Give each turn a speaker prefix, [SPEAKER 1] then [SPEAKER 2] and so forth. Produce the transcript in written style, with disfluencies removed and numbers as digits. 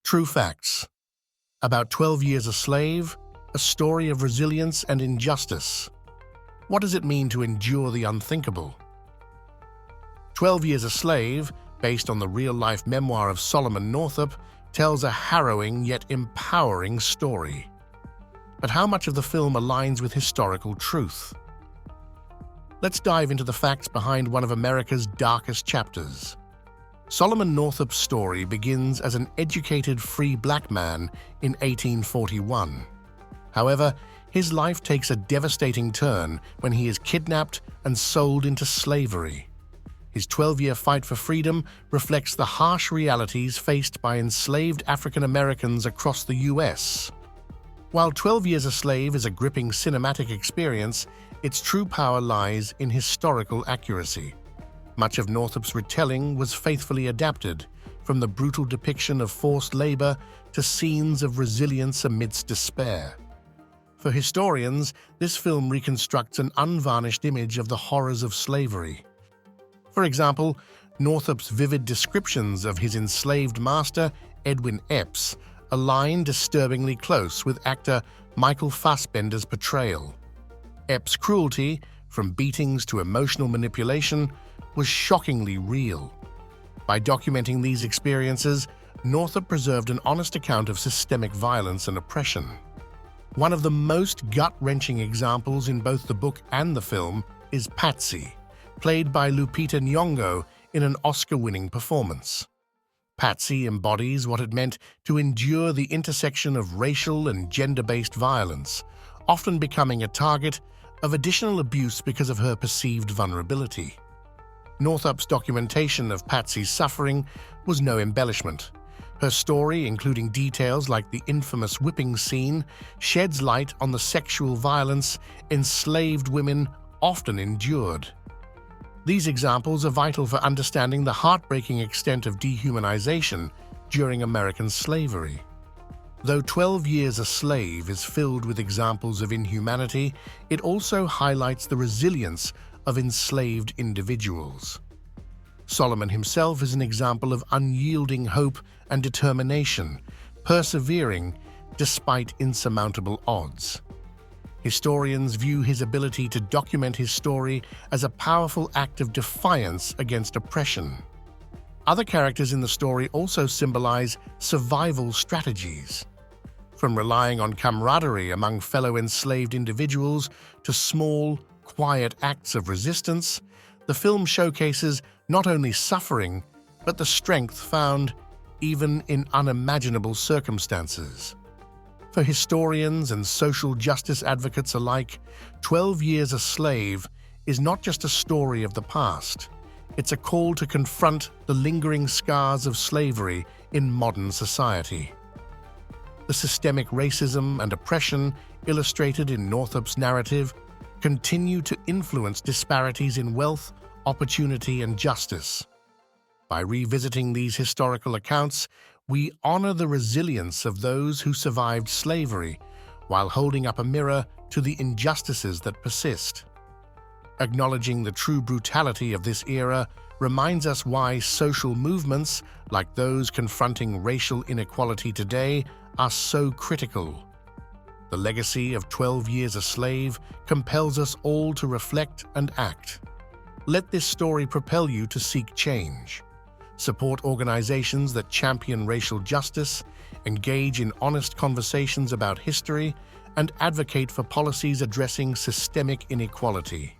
[SPEAKER 1] True facts. About 12 Years a Slave, a story of resilience and injustice. What does it mean to endure the unthinkable? 12 Years a Slave, based on the real-life memoir of Solomon Northup, tells a harrowing yet empowering story. But how much of the film aligns with historical truth? Let's dive into the facts behind one of America's darkest chapters. Solomon Northup's story begins as an educated free black man in 1841. However, his life takes a devastating turn when he is kidnapped and sold into slavery. His 12-year fight for freedom reflects the harsh realities faced by enslaved African Americans across the U.S. While 12 Years a Slave is a gripping cinematic experience, its true power lies in historical accuracy. Much of Northup's retelling was faithfully adapted, from the brutal depiction of forced labor to scenes of resilience amidst despair. For historians, this film reconstructs an unvarnished image of the horrors of slavery. For example, Northup's vivid descriptions of his enslaved master, Edwin Epps, align disturbingly close with actor Michael Fassbender's portrayal. Epps' cruelty, from beatings to emotional manipulation, was shockingly real. By documenting these experiences, Northup preserved an honest account of systemic violence and oppression. One of the most gut-wrenching examples in both the book and the film is Patsy, played by Lupita Nyong'o in an Oscar-winning performance. Patsy embodies what it meant to endure the intersection of racial and gender-based violence, often becoming a target of additional abuse because of her perceived vulnerability. Northup's documentation of Patsy's suffering was no embellishment. Her story, including details like the infamous whipping scene, sheds light on the sexual violence enslaved women often endured. These examples are vital for understanding the heartbreaking extent of dehumanization during American slavery. Though 12 Years a Slave is filled with examples of inhumanity, it also highlights the resilience of enslaved individuals. Solomon himself is an example of unyielding hope and determination, persevering despite insurmountable odds. Historians view his ability to document his story as a powerful act of defiance against oppression. Other characters in the story also symbolize survival strategies. From relying on camaraderie among fellow enslaved individuals to small, quiet acts of resistance, the film showcases not only suffering, but the strength found even in unimaginable circumstances. For historians and social justice advocates alike, 12 Years a Slave is not just a story of the past. It's a call to confront the lingering scars of slavery in modern society. The systemic racism and oppression illustrated in Northup's narrative continue to influence disparities in wealth, opportunity, and justice. By revisiting these historical accounts, we honor the resilience of those who survived slavery while holding up a mirror to the injustices that persist. Acknowledging the true brutality of this era reminds us why social movements, like those confronting racial inequality today, are so critical. The legacy of 12 Years a Slave compels us all to reflect and act. Let this story propel you to seek change. Support organizations that champion racial justice, engage in honest conversations about history, and advocate for policies addressing systemic inequality.